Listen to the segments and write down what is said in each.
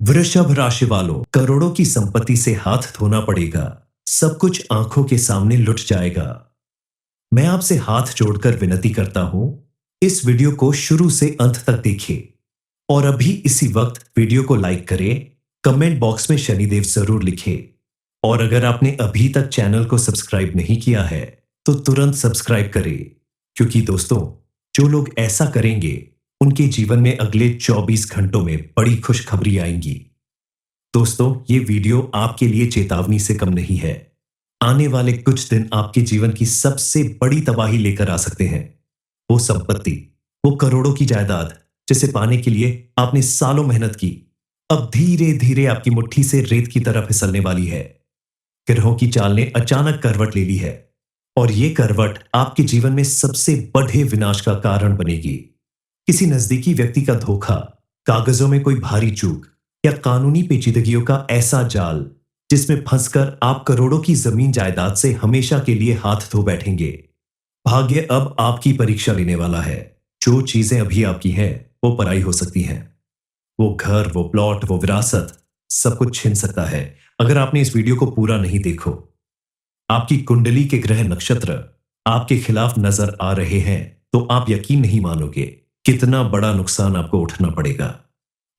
वृषभ राशि वालों, करोड़ों की संपत्ति से हाथ धोना पड़ेगा। सब कुछ आंखों के सामने लुट जाएगा। मैं आपसे हाथ जोड़कर विनती करता हूं, इस वीडियो को शुरू से अंत तक देखें और अभी इसी वक्त वीडियो को लाइक करें। कमेंट बॉक्स में शनिदेव जरूर लिखें और अगर आपने अभी तक चैनल को सब्सक्राइब नहीं किया है तो तुरंत सब्सक्राइब करें, क्योंकि दोस्तों, जो लोग ऐसा करेंगे उनके जीवन में अगले 24 घंटों में बड़ी खुशखबरी आएंगी। दोस्तों, ये वीडियो आपके लिए चेतावनी से कम नहीं है। आने वाले कुछ दिन आपके जीवन की सबसे बड़ी तबाही लेकर आ सकते हैं। वो संपत्ति, वो करोड़ों की जायदाद जिसे पाने के लिए आपने सालों मेहनत की, अब धीरे धीरे आपकी मुट्ठी से रेत की तरह फिसलने वाली है। ग्रहों की चाल ने अचानक करवट ले ली है और ये करवट आपके जीवन में सबसे बड़े विनाश का कारण बनेगी। किसी नजदीकी व्यक्ति का धोखा, कागजों में कोई भारी चूक या कानूनी पेचीदगियों का ऐसा जाल जिसमें फंसकर आप करोड़ों की जमीन जायदाद से हमेशा के लिए हाथ धो बैठेंगे। भाग्य अब आपकी परीक्षा लेने वाला है। जो चीजें अभी आपकी हैं वो पराई हो सकती हैं। वो घर, वो प्लॉट, वो विरासत, सब कुछ छिन सकता है अगर आपने इस वीडियो को पूरा नहीं देखो। आपकी कुंडली के ग्रह नक्षत्र आपके खिलाफ नजर आ रहे हैं तो आप यकीन नहीं मानोगे कितना बड़ा नुकसान आपको उठाना पड़ेगा।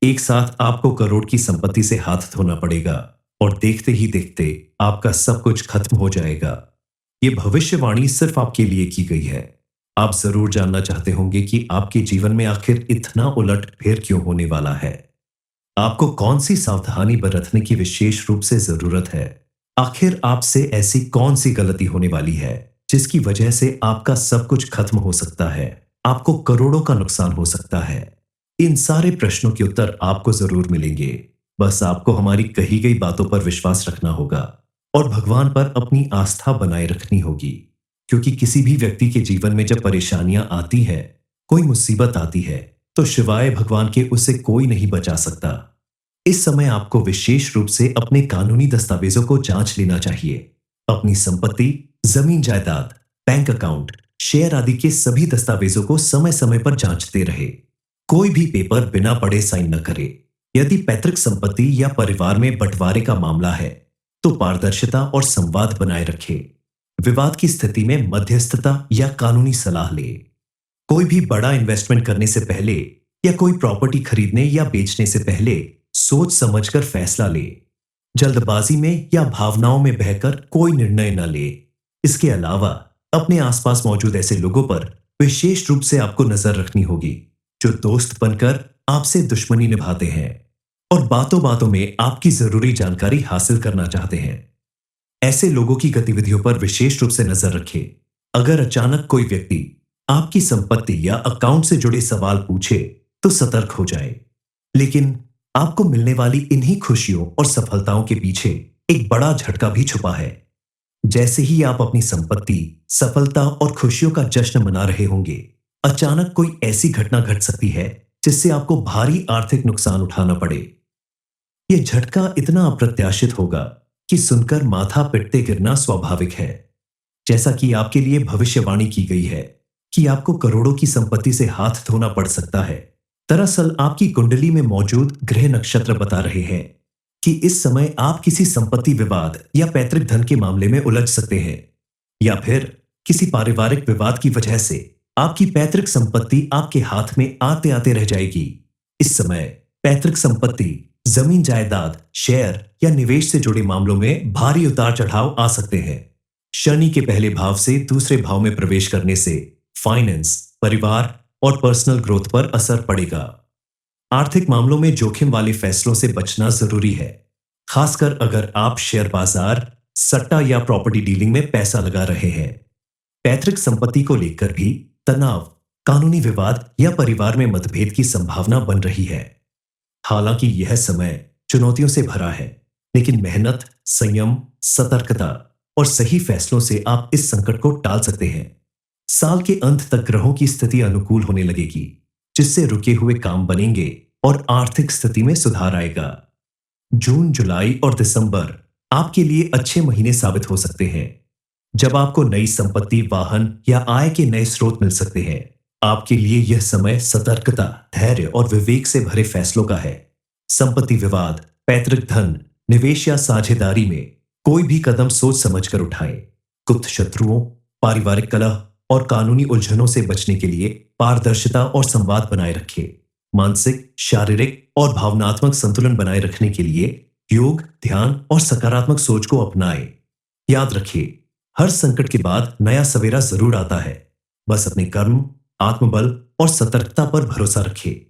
एक साथ आपको करोड़ की संपत्ति से हाथ धोना पड़ेगा और देखते ही देखते आपका सब कुछ खत्म हो जाएगा। ये भविष्यवाणी सिर्फ आपके लिए की गई है। आप जरूर जानना चाहते होंगे कि आपके जीवन में आखिर इतना उलट-फेर क्यों होने वाला है। आपको कौन सी सावधानी बरतने की विशेष रूप से जरूरत है। आखिर आपसे ऐसी कौन सी गलती होने वाली है जिसकी वजह से आपका सब कुछ खत्म हो सकता है, आपको करोड़ों का नुकसान हो सकता है। इन सारे प्रश्नों के उत्तर आपको जरूर मिलेंगे। बस आपको हमारी कही गई बातों पर विश्वास रखना होगा और भगवान पर अपनी आस्था बनाए रखनी होगी, क्योंकि किसी भी व्यक्ति के जीवन में जब परेशानियां आती है, कोई मुसीबत आती है, तो शिवाय भगवान के उसे कोई नहीं बचा सकता। इस समय आपको विशेष रूप से अपने कानूनी दस्तावेजों को जांच लेना चाहिए। अपनी संपत्ति, जमीन जायदाद, बैंक अकाउंट, शेयर आदि के सभी दस्तावेजों को समय समय पर जांचते रहे। कोई भी पेपर बिना पढ़े साइन न करे। यदि पैतृक संपत्ति या परिवार में बंटवारे का मामला है तो पारदर्शिता और संवाद बनाए रखे। विवाद की स्थिति में मध्यस्थता या कानूनी सलाह ले। कोई भी बड़ा इन्वेस्टमेंट करने से पहले या कोई प्रॉपर्टी खरीदने या बेचने से पहले सोच समझकर फैसला ले। जल्दबाजी में या भावनाओं में बहकर कोई निर्णय न ले। इसके अलावा अपने आसपास मौजूद ऐसे लोगों पर विशेष रूप से आपको नजर रखनी होगी जो दोस्त बनकर आपसे दुश्मनी निभाते हैं और बातों बातों में आपकी जरूरी जानकारी हासिल करना चाहते हैं। ऐसे लोगों की गतिविधियों पर विशेष रूप से नजर रखें। अगर अचानक कोई व्यक्ति आपकी संपत्ति या अकाउंट से जुड़े सवाल पूछे तो सतर्क हो जाए। लेकिन आपको मिलने वाली इन्हीं खुशियों और सफलताओं के पीछे एक बड़ा झटका भी छुपा है। जैसे ही आप अपनी संपत्ति, सफलता और खुशियों का जश्न मना रहे होंगे, अचानक कोई ऐसी घटना घट सकती है जिससे आपको भारी आर्थिक नुकसान उठाना पड़े। यह झटका इतना अप्रत्याशित होगा कि सुनकर माथा पिटते गिरना स्वाभाविक है। जैसा कि आपके लिए भविष्यवाणी की गई है कि आपको करोड़ों की संपत्ति से हाथ धोना पड़ सकता है। दरअसल आपकी कुंडली में मौजूद ग्रह नक्षत्र बता रहे हैं कि इस समय आप किसी संपत्ति विवाद या पैतृक धन के मामले में उलझ सकते हैं, या फिर किसी पारिवारिक विवाद की वजह से आपकी पैतृक संपत्ति आपके हाथ में आते आते रह जाएगी। इस समय पैतृक संपत्ति, जमीन जायदाद, शेयर या निवेश से जुड़े मामलों में भारी उतार चढ़ाव आ सकते हैं। शनि के पहले भाव से दूसरे भाव में प्रवेश करने से फाइनेंस, परिवार और पर्सनल ग्रोथ पर असर पड़ेगा। आर्थिक मामलों में जोखिम वाले फैसलों से बचना जरूरी है, खासकर अगर आप शेयर बाजार, सट्टा या प्रॉपर्टी डीलिंग में पैसा लगा रहे हैं। पैतृक संपत्ति को लेकर भी तनाव, कानूनी विवाद या परिवार में मतभेद की संभावना बन रही है। हालांकि यह समय चुनौतियों से भरा है, लेकिन मेहनत, संयम, सतर्कता और सही फैसलों से आप इस संकट को टाल सकते हैं। साल के अंत तक ग्रहों की स्थिति अनुकूल होने लगेगी, जिससे रुके हुए काम बनेंगे और आर्थिक स्थिति में सुधार आएगा। जून, जुलाई और दिसंबर आपके लिए अच्छे महीने साबित हो सकते हैं, जब आपको नई संपत्ति, वाहन या आय के नए स्रोत मिल सकते हैं। आपके लिए यह समय सतर्कता, धैर्य और विवेक से भरे फैसलों का है। संपत्ति विवाद, पैतृक धन, निवेश या साझेदारी में कोई भी कदम सोच समझकर उठाएं। गुप्त शत्रुओं, पारिवारिक कलह और कानूनी उलझनों से बचने के लिए पारदर्शिता और संवाद बनाए रखें। मानसिक, शारीरिक और भावनात्मक संतुलन बनाए रखने के लिए योग, ध्यान और सकारात्मक सोच को अपनाएं। याद रखिए, हर संकट के बाद नया सवेरा जरूर आता है। बस अपने कर्म, आत्मबल और सतर्कता पर भरोसा रखिए।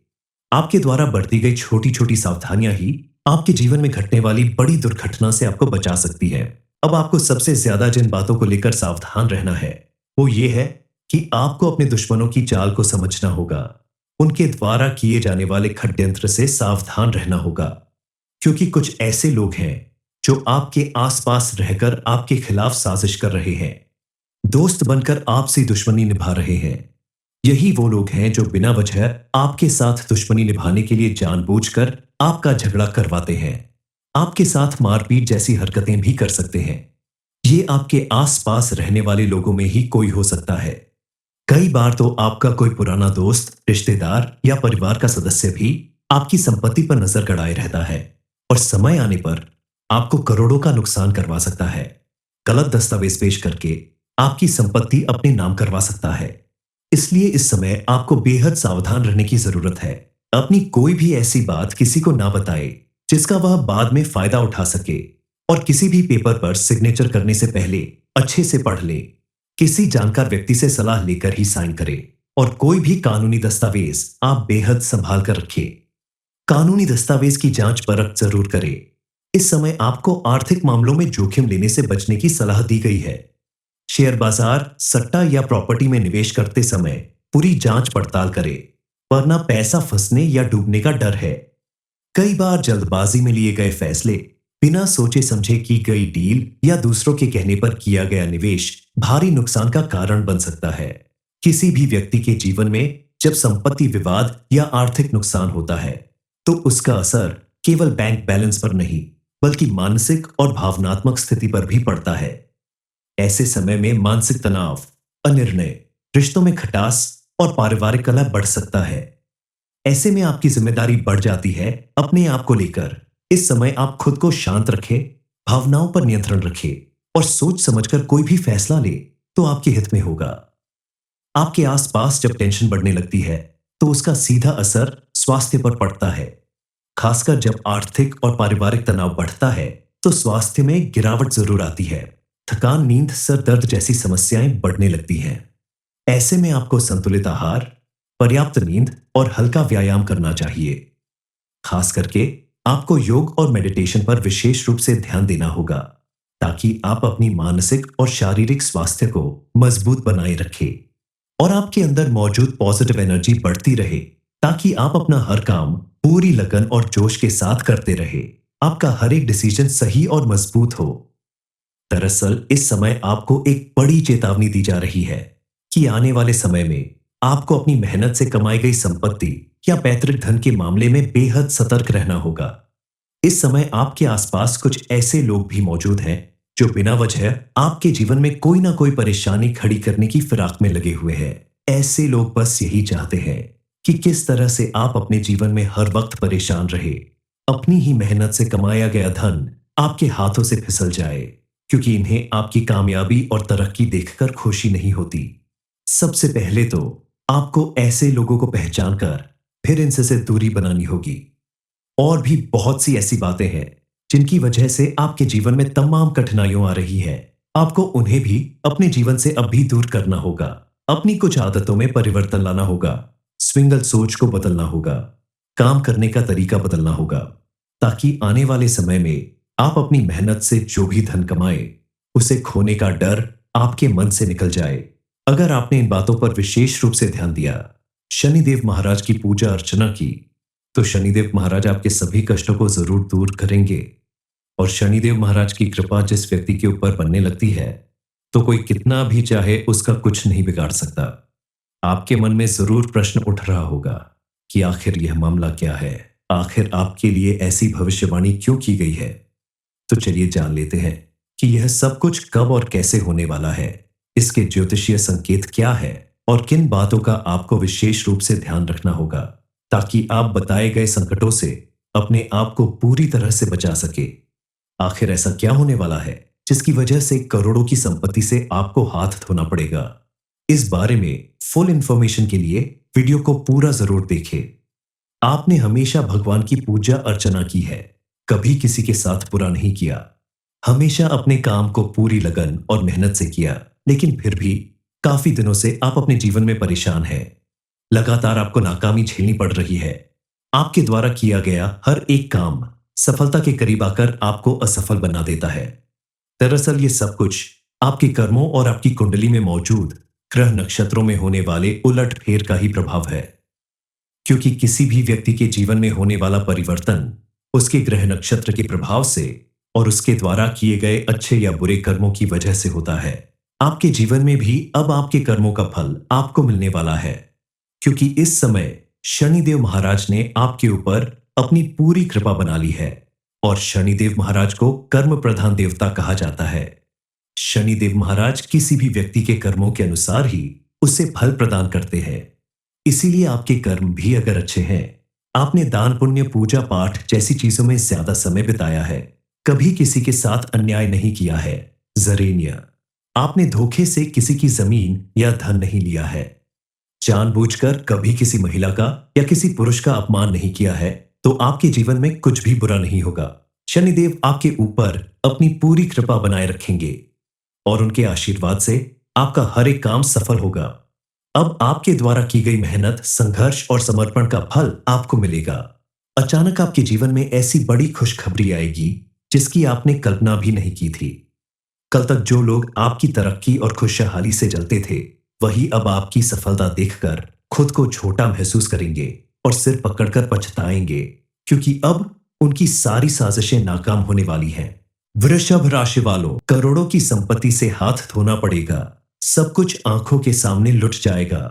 आपके द्वारा बरती गई छोटी छोटी सावधानियां ही आपके जीवन में घटने वाली बड़ी दुर्घटना से आपको बचा सकती है। अब आपको सबसे ज्यादा जिन बातों को लेकर सावधान रहना है वो ये है कि आपको अपने दुश्मनों की चाल को समझना होगा। उनके द्वारा किए जाने वाले षड्यंत्र से सावधान रहना होगा, क्योंकि कुछ ऐसे लोग हैं जो आपके आसपास रहकर आपके खिलाफ साजिश कर रहे हैं, दोस्त बनकर आपसे दुश्मनी निभा रहे हैं। यही वो लोग हैं जो बिना वजह आपके साथ दुश्मनी निभाने के लिए जानबूझकर आपका झगड़ा करवाते हैं, आपके साथ मारपीट जैसी हरकतें भी कर सकते हैं। ये आपके आसपास रहने वाले लोगों में ही कोई हो सकता है। कई बार तो आपका कोई पुराना दोस्त, रिश्तेदार या परिवार का सदस्य भी आपकी संपत्ति पर नजर गड़ाए रहता है और समय आने पर आपको करोड़ों का नुकसान करवा सकता है। गलत दस्तावेज पेश करके आपकी संपत्ति अपने नाम करवा सकता है। इसलिए इस समय आपको बेहद सावधान रहने की जरूरत है। अपनी कोई भी ऐसी बात किसी को ना बताए जिसका वह बाद में फायदा उठा सके, और किसी भी पेपर पर सिग्नेचर करने से पहले अच्छे से पढ़ ले। किसी जानकार व्यक्ति से सलाह लेकर ही साइन करें, और कोई भी कानूनी दस्तावेज आप बेहद संभाल कर रखें। कानूनी दस्तावेज की जांच परख जरूर करें। इस समय आपको आर्थिक मामलों में जोखिम लेने से बचने की सलाह दी गई है। शेयर बाजार, सट्टा या प्रॉपर्टी में निवेश करते समय पूरी जांच पड़ताल करें, वरना पैसा फंसने या डूबने का डर है। कई बार जल्दबाजी में लिए गए फैसले, बिना सोचे समझे की गई डील या दूसरों के कहने पर किया गया निवेश भारी नुकसान का कारण बन सकता है। किसी भी व्यक्ति के जीवन में जब संपत्ति विवाद या आर्थिक नुकसान होता है तो उसका असर केवल बैंक बैलेंस पर नहीं बल्कि मानसिक और भावनात्मक स्थिति पर भी पड़ता है। ऐसे समय में मानसिक तनाव, अनिर्णय, रिश्तों में खटास और पारिवारिक कलह बढ़ सकता है। ऐसे में आपकी जिम्मेदारी बढ़ जाती है अपने आप को लेकर। इस समय आप खुद को शांत रखें, भावनाओं पर नियंत्रण रखें और सोच समझकर कोई भी फैसला ले तो आपके हित में होगा। आपके आसपास जब टेंशन बढ़ने लगती है तो उसका सीधा असर स्वास्थ्य पर पड़ता है। खासकर जब आर्थिक और पारिवारिक तनाव बढ़ता है तो स्वास्थ्य में गिरावट जरूर आती है। थकान, नींद, सर दर्द जैसी समस्याएं बढ़ने लगती हैं। ऐसे में आपको संतुलित आहार, पर्याप्त नींद और हल्का व्यायाम करना चाहिए। खास करके आपको योग और मेडिटेशन पर विशेष रूप से ध्यान देना होगा, ताकि आप अपनी मानसिक और शारीरिक स्वास्थ्य को मजबूत बनाए रखें और आपके अंदर मौजूद पॉजिटिव एनर्जी बढ़ती रहे, ताकि आप अपना हर काम पूरी लगन और जोश के साथ करते रहे। आपका हर एक डिसीजन सही और मजबूत हो। दरअसल इस समय आपको एक बड़ी चेतावनी दी जा रही है कि आने वाले समय में आपको अपनी मेहनत से कमाई गई संपत्ति या पैतृक धन के मामले में बेहद सतर्क रहना होगा। इस समय आपके आसपास कुछ ऐसे लोग भी मौजूद हैं जो बिना वजह आपके जीवन में कोई ना कोई परेशानी खड़ी करने की फिराक में लगे हुए हैं। ऐसे लोग बस यही चाहते हैं कि किस तरह से आप अपने जीवन में हर वक्त परेशान रहे, अपनी ही मेहनत से कमाया गया धन आपके हाथों से फिसल जाए, क्योंकि इन्हें आपकी कामयाबी और तरक्की देखकर खुशी नहीं होती। सबसे पहले तो आपको ऐसे लोगों को पहचान कर फिर इनसे से दूरी बनानी होगी। और भी बहुत सी ऐसी बातें हैं जिनकी वजह से आपके जीवन में तमाम कठिनाइयां आ रही है। आपको उन्हें भी अपने जीवन से अब भी दूर करना होगा। अपनी कुछ आदतों में परिवर्तन लाना होगा, स्विंगल सोच को बदलना होगा, काम करने का तरीका बदलना होगा, ताकि आने वाले समय में आप अपनी मेहनत से जो भी धन कमाए उसे खोने का डर आपके मन से निकल जाए। अगर आपने इन बातों पर विशेष रूप से ध्यान दिया, शनिदेव महाराज की पूजा अर्चना की, तो शनिदेव महाराज आपके सभी कष्टों को जरूर दूर करेंगे। और शनिदेव महाराज की कृपा जिस व्यक्ति के ऊपर बनने लगती है तो कोई कितना भी चाहे उसका कुछ नहीं बिगाड़ सकता। आपके मन में जरूर प्रश्न उठ रहा होगा कि आखिर यह मामला क्या है, आखिर आपके लिए ऐसी भविष्यवाणी क्यों की गई है। तो चलिए जान लेते हैं कि यह सब कुछ कब और कैसे होने वाला है, इसके ज्योतिषीय संकेत क्या है और किन बातों का आपको विशेष रूप से ध्यान रखना होगा, ताकि आप बताए गए संकटों से अपने आप को पूरी तरह से बचा सके। आखिर ऐसा क्या होने वाला है जिसकी वजह से करोड़ों की संपत्ति से आपको हाथ धोना पड़ेगा? इस बारे में फुल इंफॉर्मेशन के लिए वीडियो को पूरा जरूर देखें। आपने हमेशा भगवान की पूजा अर्चना की है, कभी किसी के साथ बुरा नहीं किया, हमेशा अपने काम को पूरी लगन और मेहनत से किया, लेकिन फिर भी काफी दिनों से आप अपने जीवन में परेशान हैं। लगातार आपको नाकामी झेलनी पड़ रही है। आपके द्वारा किया गया हर एक काम सफलता के करीब आकर आपको असफल बना देता है। दरअसल ये सब कुछ आपके कर्मों और आपकी कुंडली में मौजूद ग्रह नक्षत्रों में होने वाले उलट फेर का ही प्रभाव है। क्योंकि किसी भी व्यक्ति के जीवन में होने वाला परिवर्तन उसके ग्रह नक्षत्र के प्रभाव से और उसके द्वारा किए गए अच्छे या बुरे कर्मों की वजह से होता है। आपके जीवन में भी अब आपके कर्मों का फल आपको मिलने वाला है, क्योंकि इस समय शनिदेव महाराज ने आपके ऊपर अपनी पूरी कृपा बना ली है। और शनिदेव महाराज को कर्म प्रधान देवता कहा जाता है। शनिदेव महाराज किसी भी व्यक्ति के कर्मों के अनुसार ही उसे फल प्रदान करते हैं। इसीलिए आपके कर्म भी अगर अच्छे हैं, आपने दान पुण्य पूजा पाठ जैसी चीजों में ज्यादा समय बिताया है, कभी किसी के साथ अन्याय नहीं किया है, जरेनिया आपने धोखे से किसी की जमीन या धन नहीं लिया है, जानबूझकर कभी किसी महिला का या किसी पुरुष का अपमान नहीं किया है, तो आपके जीवन में कुछ भी बुरा नहीं होगा। शनिदेव आपके ऊपर अपनी पूरी कृपा बनाए रखेंगे और उनके आशीर्वाद से आपका हर एक काम सफल होगा। अब आपके द्वारा की गई मेहनत, संघर्ष और समर्पण का फल आपको मिलेगा। अचानक आपके जीवन में ऐसी बड़ी खुशखबरी आएगी जिसकी आपने कल्पना भी नहीं की थी। कल तक जो लोग आपकी तरक्की और खुशहाली से जलते थे, वही अब आपकी सफलता देखकर खुद को छोटा महसूस करेंगे और सिर पकड़कर पछताएंगे, क्योंकि अब उनकी सारी साजिशें नाकाम होने वाली हैं। वृषभ राशि वालों, करोड़ों की संपत्ति से हाथ धोना पड़ेगा, सब कुछ आंखों के सामने लुट जाएगा।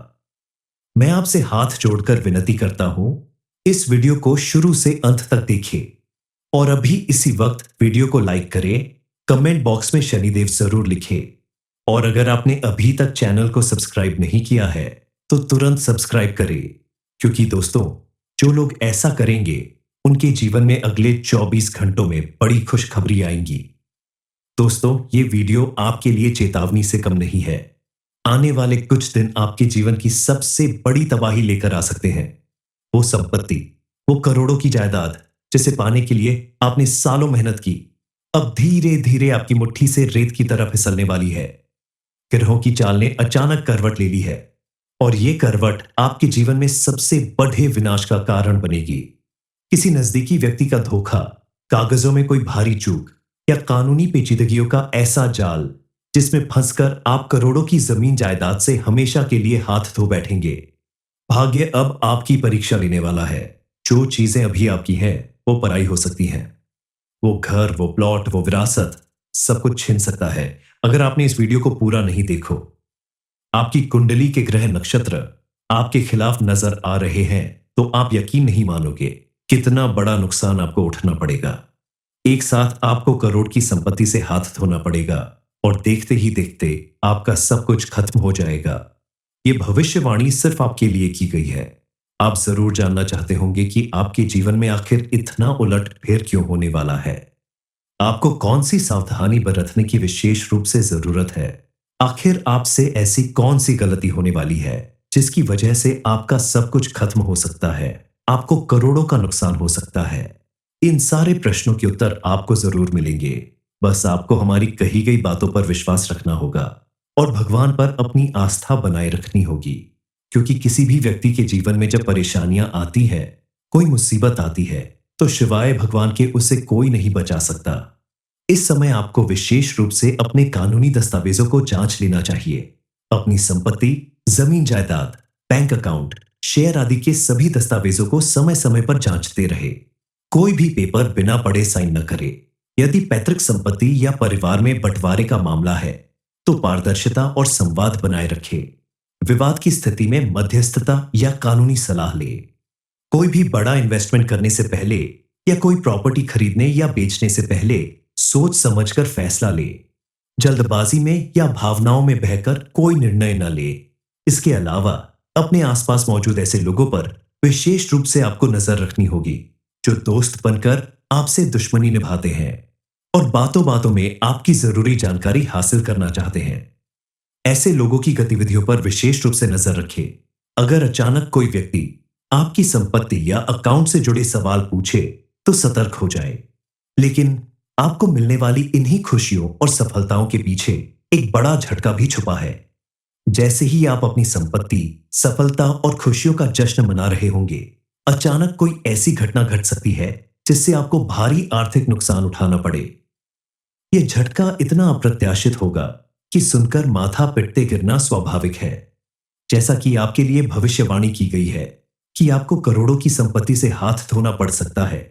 मैं आपसे हाथ जोड़कर विनती करता हूं, इस वीडियो को शुरू से अंत तक देखिए और अभी इसी वक्त वीडियो को लाइक करें, कमेंट बॉक्स में शनिदेव जरूर लिखें और अगर आपने अभी तक चैनल को सब्सक्राइब नहीं किया है तो तुरंत सब्सक्राइब करें, क्योंकि दोस्तों जो लोग ऐसा करेंगे उनके जीवन में अगले 24 घंटों में बड़ी खुशखबरी आएंगी। दोस्तों ये वीडियो आपके लिए चेतावनी से कम नहीं है। आने वाले कुछ दिन आपके जीवन की सबसे बड़ी तबाही लेकर आ सकते हैं। वो संपत्ति, वो करोड़ों की जायदाद जिसे पाने के लिए आपने सालों मेहनत की, अब धीरे धीरे आपकी मुट्ठी से रेत की तरह फिसलने वाली है। ग्रहों की चाल ने अचानक करवट ले ली है और ये करवट आपके जीवन में सबसे बड़े विनाश का कारण बनेगी। किसी नजदीकी व्यक्ति का धोखा, कागजों में कोई भारी चूक या कानूनी पेचीदगियों का ऐसा जाल जिसमें फंसकर आप करोड़ों की जमीन जायदाद से हमेशा के लिए हाथ धो बैठेंगे। भाग्य अब आपकी परीक्षा लेने वाला है। जो चीजें अभी आपकी हैं वो पराई हो सकती हैं। वो घर, वो प्लॉट, वो विरासत, सब कुछ छिन सकता है अगर आपने इस वीडियो को पूरा नहीं देखो। आपकी कुंडली के ग्रह नक्षत्र आपके खिलाफ नजर आ रहे हैं तो आप यकीन नहीं मानोगे कितना बड़ा नुकसान आपको उठाना पड़ेगा। एक साथ आपको करोड़ की संपत्ति से हाथ धोना पड़ेगा और देखते ही देखते आपका सब कुछ खत्म हो जाएगा। ये भविष्यवाणी सिर्फ आपके लिए की गई है। आप जरूर जानना चाहते होंगे कि आपके जीवन में आखिर इतना उलट फेर क्यों होने वाला है। आपको कौन सी सावधानी बरतने की विशेष रूप से जरूरत है। आखिर आपसे ऐसी कौन सी गलती होने वाली है जिसकी वजह से आपका सब कुछ खत्म हो सकता है, आपको करोड़ों का नुकसान हो सकता है। इन सारे प्रश्नों के उत्तर आपको जरूर मिलेंगे। बस आपको हमारी कही गई बातों पर विश्वास रखना होगा और भगवान पर अपनी आस्था बनाए रखनी होगी, क्योंकि किसी भी व्यक्ति के जीवन में जब परेशानियां आती है, कोई मुसीबत आती है, तो शिवाय भगवान के उसे कोई नहीं बचा सकता। इस समय आपको विशेष रूप से अपने कानूनी दस्तावेजों को जांच लेना चाहिए। अपनी संपत्ति, जमीन जायदाद, बैंक अकाउंट, शेयर आदि के सभी दस्तावेजों को समय समय पर जांचते रहे। कोई भी पेपर बिना पढ़े साइन न करे। यदि पैतृक संपत्ति या परिवार में बंटवारे का मामला है तो पारदर्शिता और संवाद बनाए रखे। विवाद की स्थिति में मध्यस्थता या कानूनी सलाह ले। कोई भी बड़ा इन्वेस्टमेंट करने से पहले या कोई प्रॉपर्टी खरीदने या बेचने से पहले सोच समझकर फैसला ले। जल्दबाजी में या भावनाओं में बहकर कोई निर्णय न ले। इसके अलावा अपने आसपास मौजूद ऐसे लोगों पर विशेष रूप से आपको नजर रखनी होगी जो दोस्त बनकर आपसे दुश्मनी निभाते हैं और बातों बातों में आपकी जरूरी जानकारी हासिल करना चाहते हैं। ऐसे लोगों की गतिविधियों पर विशेष रूप से नजर रखें। अगर अचानक कोई व्यक्ति आपकी संपत्ति या अकाउंट से जुड़े सवाल पूछे तो सतर्क हो जाए। लेकिन आपको मिलने वाली इन्हीं खुशियों और सफलताओं के पीछे एक बड़ा झटका भी छुपा है। जैसे ही आप अपनी संपत्ति, सफलता और खुशियों का जश्न मना रहे होंगे, अचानक कोई ऐसी घटना घट सकती है जिससे आपको भारी आर्थिक नुकसान उठाना पड़े। यह झटका इतना अप्रत्याशित होगा कि सुनकर माथा पिटते गिरना स्वाभाविक है। जैसा कि आपके लिए भविष्यवाणी की गई है कि आपको करोड़ों की संपत्ति से हाथ धोना पड़ सकता है।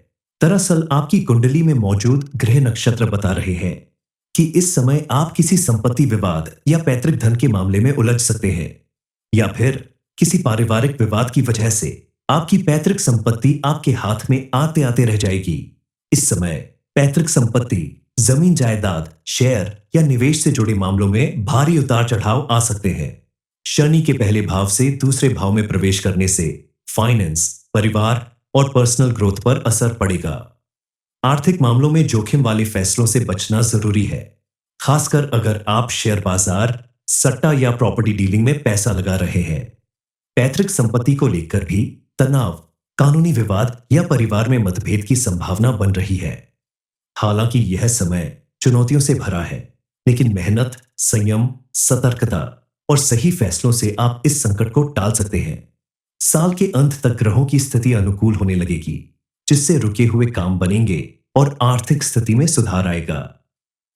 दरअसल आपकी कुंडली में मौजूद ग्रह नक्षत्र बता रहे हैं कि इस समय आप किसी संपत्ति विवाद या पैतृक धन के मामले में उलझ सकते हैं, या फिर किसी पारिवारिक विवाद की वजह से आपकी पैतृक संपत्ति आपके हाथ में आते आते रह जाएगी। इस समय पैतृक संपत्ति, जमीन जायदाद, शेयर या निवेश से जुड़े मामलों में भारी उतार चढ़ाव आ सकते हैं। शनि के पहले भाव से दूसरे भाव में प्रवेश करने से फाइनेंस, परिवार और पर्सनल ग्रोथ पर असर पड़ेगा। आर्थिक मामलों में जोखिम वाले फैसलों से बचना जरूरी है, खासकर अगर आप शेयर बाजार, सट्टा या प्रॉपर्टी डीलिंग में पैसा लगा रहे हैं। पैतृक संपत्ति को लेकर भी तनाव, कानूनी विवाद या परिवार में मतभेद की संभावना बन रही है। हालांकि यह समय चुनौतियों से भरा है, लेकिन मेहनत, संयम, सतर्कता और सही फैसलों से आप इस संकट को टाल सकते हैं। साल के अंत तक ग्रहों की स्थिति अनुकूल होने लगेगी, जिससे रुके हुए काम बनेंगे और आर्थिक स्थिति में सुधार आएगा।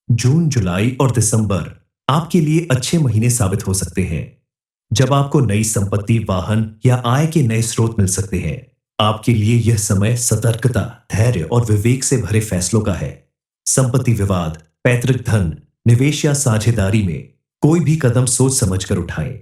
जून, जुलाई और दिसंबर आपके लिए अच्छे महीने साबित हो सकते हैं, जब आपको नई संपत्ति, वाहन या आय के नए स्रोत मिल सकते हैं। आपके लिए यह समय सतर्कता, धैर्य और विवेक से भरे फैसलों का है। संपत्ति विवाद, पैतृक धन, निवेश या साझेदारी में कोई भी कदम सोच समझकर उठाएं।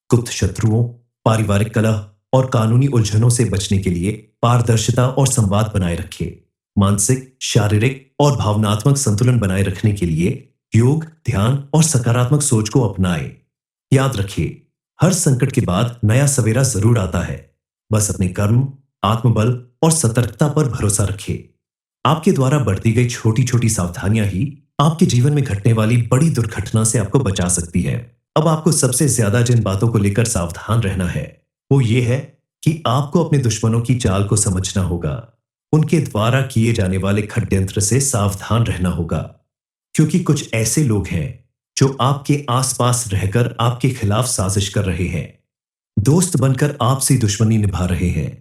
गुप्त शत्रुओं, पारिवारिक कलह और कानूनी उलझनों से बचने के लिए पारदर्शिता और संवाद बनाए रखें। मानसिक, शारीरिक और भावनात्मक संतुलन बनाए रखने के लिए योग, ध्यान और सकारात्मक सोच को अपनाएं। याद रखिए, हर संकट के बाद नया सवेरा जरूर आता है। बस अपने कर्म, आत्मबल और सतर्कता पर भरोसा रखें। आपके द्वारा बरती गई छोटी छोटी सावधानियां ही आपके जीवन में घटने वाली बड़ी दुर्घटना से आपको बचा सकती है। अब आपको सबसे ज्यादा जिन बातों को लेकर सावधान रहना है वो ये है कि आपको अपने दुश्मनों की चाल को समझना होगा। उनके द्वारा किए जाने वाले षड्यंत्र से सावधान रहना होगा, क्योंकि कुछ ऐसे लोग हैं जो आपके आसपास रहकर आपके खिलाफ साजिश कर रहे हैं, दोस्त बनकर आपसे दुश्मनी निभा रहे हैं।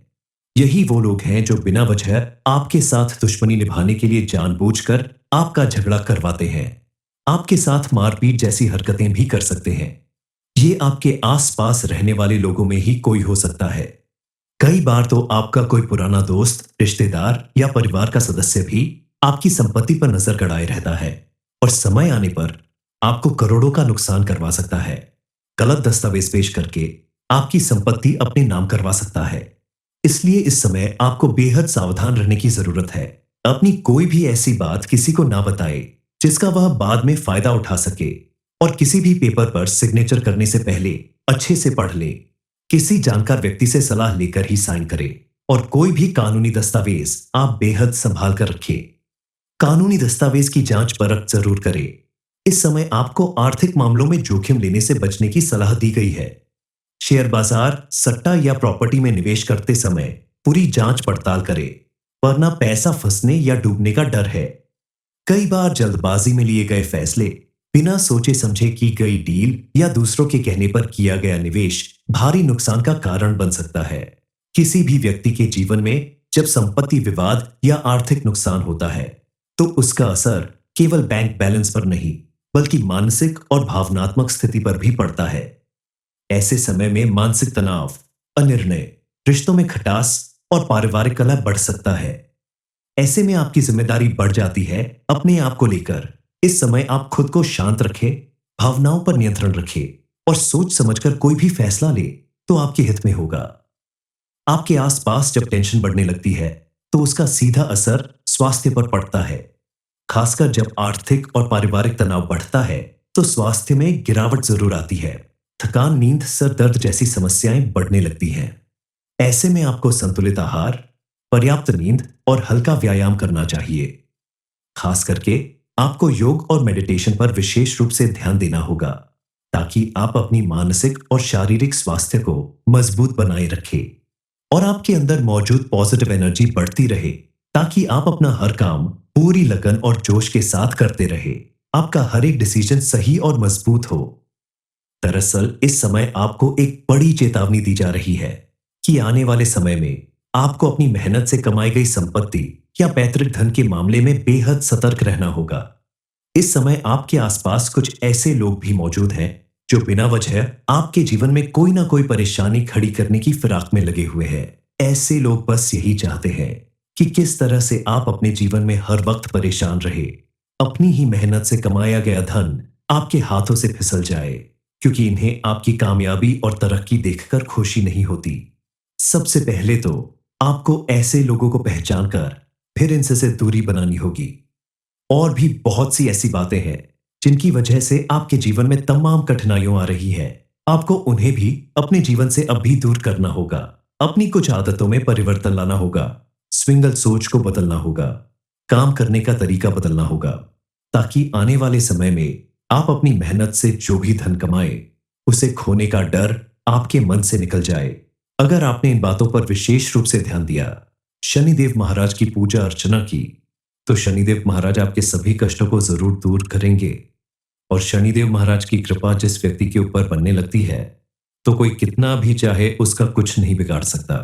यही वो लोग हैं जो बिना वजह आपके साथ दुश्मनी निभाने के लिए जानबूझकर आपका झगड़ा करवाते हैं। आपके साथ मारपीट जैसी हरकतें भी कर सकते हैं। ये आपके आसपास रहने वाले लोगों में ही कोई हो सकता है। कई बार तो आपका कोई पुराना दोस्त, रिश्तेदार या परिवार का सदस्य भी आपकी संपत्ति पर नजर गड़ाए रहता है और समय आने पर आपको करोड़ों का नुकसान करवा सकता है। गलत दस्तावेज पेश करके आपकी संपत्ति अपने नाम करवा सकता है। इसलिए इस समय आपको बेहद सावधान रहने की जरूरत है। अपनी कोई भी ऐसी बात किसी को ना बताए जिसका वह बाद में फायदा उठा सके, और किसी भी पेपर पर सिग्नेचर करने से पहले अच्छे से पढ़ ले। किसी जानकार व्यक्ति से सलाह लेकर ही साइन करें, और कोई भी कानूनी दस्तावेज आप बेहद संभाल कर रखें। कानूनी दस्तावेज की जांच परख जरूर करें। इस समय आपको आर्थिक मामलों में जोखिम लेने से बचने की सलाह दी गई है। शेयर बाजार, सट्टा या प्रॉपर्टी में निवेश करते समय पूरी जांच पड़ताल करें, वरना पैसा फंसने या डूबने का डर है। कई बार जल्दबाजी में लिए गए फैसले, बिना सोचे समझे की गई डील या दूसरों के कहने पर किया गया निवेश भारी नुकसान का कारण बन सकता है। किसी भी व्यक्ति के जीवन में जब संपत्ति विवाद या आर्थिक नुकसान होता है तो उसका असर केवल बैंक बैलेंस पर नहीं, बल्कि मानसिक और भावनात्मक स्थिति पर भी पड़ता है। ऐसे समय में मानसिक तनाव, अनिर्णय, रिश्तों में खटास और पारिवारिक कलह बढ़ सकता है। ऐसे में आपकी जिम्मेदारी बढ़ जाती है अपने आप को लेकर। इस समय आप खुद को शांत रखें, भावनाओं पर नियंत्रण रखें और सोच समझकर कोई भी फैसला ले तो आपके हित में होगा। आपके आसपास जब टेंशन बढ़ने लगती है तो उसका सीधा असर स्वास्थ्य पर पड़ता है। खासकर जब आर्थिक और पारिवारिक तनाव बढ़ता है तो स्वास्थ्य में गिरावट जरूर आती है। थकान, नींद, सर दर्द जैसी समस्याएं बढ़ने लगती हैं। ऐसे में आपको संतुलित आहार, पर्याप्त नींद और हल्का व्यायाम करना चाहिए। खास करके आपको योग और मेडिटेशन पर विशेष रूप से ध्यान देना होगा, ताकि आप अपनी मानसिक और शारीरिक स्वास्थ्य को मजबूत बनाए रखें और आपके अंदर मौजूद पॉजिटिव एनर्जी बढ़ती रहे, ताकि आप अपना हर काम पूरी लगन और जोश के साथ करते रहे, आपका हर एक डिसीजन सही और मजबूत हो। दरअसल इस समय आपको एक बड़ी चेतावनी दी जा रही है कि आने वाले समय में आपको अपनी मेहनत से कमाई गई संपत्ति या पैतृक धन के मामले में बेहद सतर्क रहना होगा। इस समय आपके आसपास कुछ ऐसे लोग भी मौजूद हैं जो बिना वजह आपके जीवन में कोई ना कोई परेशानी खड़ी करने की फिराक में लगे हुए हैं। ऐसे लोग बस यही चाहते हैं कि किस तरह से आप अपने जीवन में हर वक्त परेशान रहे, अपनी ही मेहनत से कमाया गया धन आपके हाथों से फिसल जाए, क्योंकि इन्हें आपकी कामयाबी और तरक्की देखकर खुशी नहीं होती। सबसे पहले तो आपको ऐसे लोगों को पहचान कर फिर इनसे से दूरी बनानी होगी। और भी बहुत सी ऐसी बातें हैं जिनकी वजह से आपके जीवन में तमाम कठिनाइयां आ रही है। आपको उन्हें भी अपने जीवन से अब भी दूर करना होगा। अपनी कुछ आदतों में परिवर्तन लाना होगा, स्विंगल सोच को बदलना होगा, काम करने का तरीका बदलना होगा, ताकि आने वाले समय में आप अपनी मेहनत से जो भी धन कमाए उसे खोने का डर आपके मन से निकल जाए। अगर आपने इन बातों पर विशेष रूप से ध्यान दिया, शनिदेव महाराज की पूजा अर्चना की, तो शनिदेव महाराज आपके सभी कष्टों को जरूर दूर करेंगे। और शनिदेव महाराज की कृपा जिस व्यक्ति के ऊपर बनने लगती है, तो कोई कितना भी चाहे उसका कुछ नहीं बिगाड़ सकता।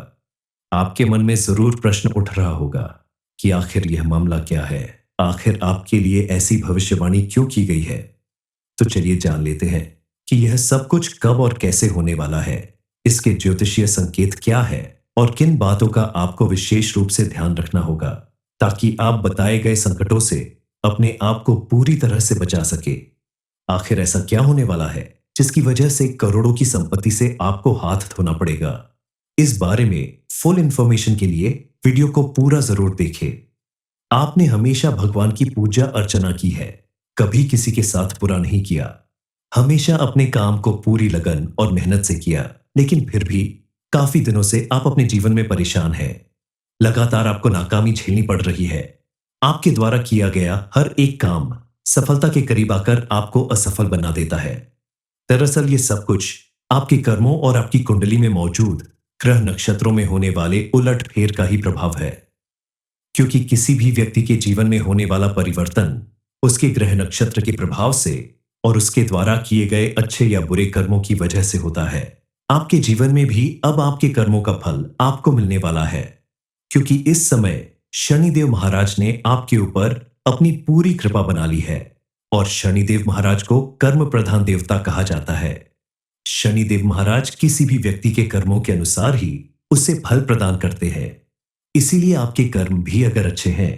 आपके मन में जरूर प्रश्न उठ रहा होगा कि आखिर यह मामला क्या है, आखिर आपके लिए ऐसी भविष्यवाणी क्यों की गई है। तो चलिए जान लेते हैं कि यह सब कुछ कब और कैसे होने वाला है, इसके ज्योतिषीय संकेत क्या है और किन बातों का आपको विशेष रूप से ध्यान रखना होगा, ताकि आप बताए गए संकटों से अपने आप को पूरी तरह से बचा सके। आखिर ऐसा क्या होने वाला है जिसकी वजह से करोड़ों की संपत्ति से आपको हाथ धोना पड़ेगा। इस बारे में फुल इंफॉर्मेशन के लिए वीडियो को पूरा जरूर देखें। आपने हमेशा भगवान की पूजा अर्चना की है, कभी किसी के साथ बुरा नहीं किया, हमेशा अपने काम को पूरी लगन और मेहनत से किया, लेकिन फिर भी काफी दिनों से आप अपने जीवन में परेशान हैं। लगातार आपको नाकामी झेलनी पड़ रही है। आपके द्वारा किया गया हर एक काम सफलता के करीब आकर आपको असफल बना देता है। दरअसल ये सब कुछ आपके कर्मों और आपकी कुंडली में मौजूद ग्रह नक्षत्रों में होने वाले उलट फेर का ही प्रभाव है। क्योंकि किसी भी व्यक्ति के जीवन में होने वाला परिवर्तन उसके ग्रह नक्षत्र के प्रभाव से और उसके द्वारा किए गए अच्छे या बुरे कर्मों की वजह से होता है। आपके जीवन में भी अब आपके कर्मों का फल आपको मिलने वाला है, क्योंकि इस समय शनिदेव महाराज ने आपके ऊपर अपनी पूरी कृपा बना ली है। और शनिदेव महाराज को कर्म प्रधान देवता कहा जाता है। शनिदेव महाराज किसी भी व्यक्ति के कर्मों के अनुसार ही उसे फल प्रदान करते हैं। इसीलिए आपके कर्म भी अगर अच्छे हैं,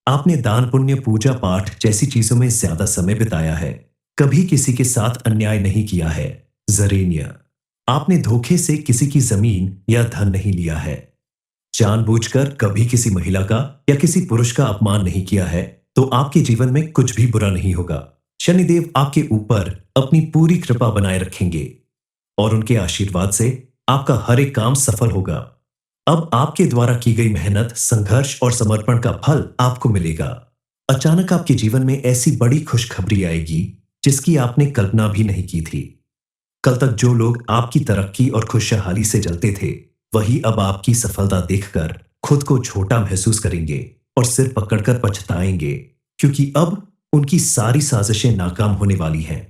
आपने दान पुण्य पूजा पाठ जैसी चीजों में ज्यादा समय बिताया है, कभी किसी के साथ अन्याय नहीं किया है, जरेनिया आपने धोखे से किसी की जमीन या धन नहीं लिया है, जानबूझकर कभी किसी महिला का या किसी पुरुष का अपमान नहीं किया है, तो आपके जीवन में कुछ भी बुरा नहीं होगा। शनिदेव आपके ऊपर अपनी पूरी कृपा बनाए रखेंगे और उनके आशीर्वाद से आपका हर एक काम सफल होगा। अब आपके द्वारा की गई मेहनत, संघर्ष और समर्पण का फल आपको मिलेगा। अचानक आपके जीवन में ऐसी बड़ी खुशखबरी आएगी जिसकी आपने कल्पना भी नहीं की थी। कल तक जो लोग आपकी तरक्की और खुशहाली से जलते थे, वही अब आपकी सफलता देखकर खुद को छोटा महसूस करेंगे और सिर पकड़कर पछताएंगे, क्योंकि अब उनकी सारी साजिशें नाकाम होने वाली हैं।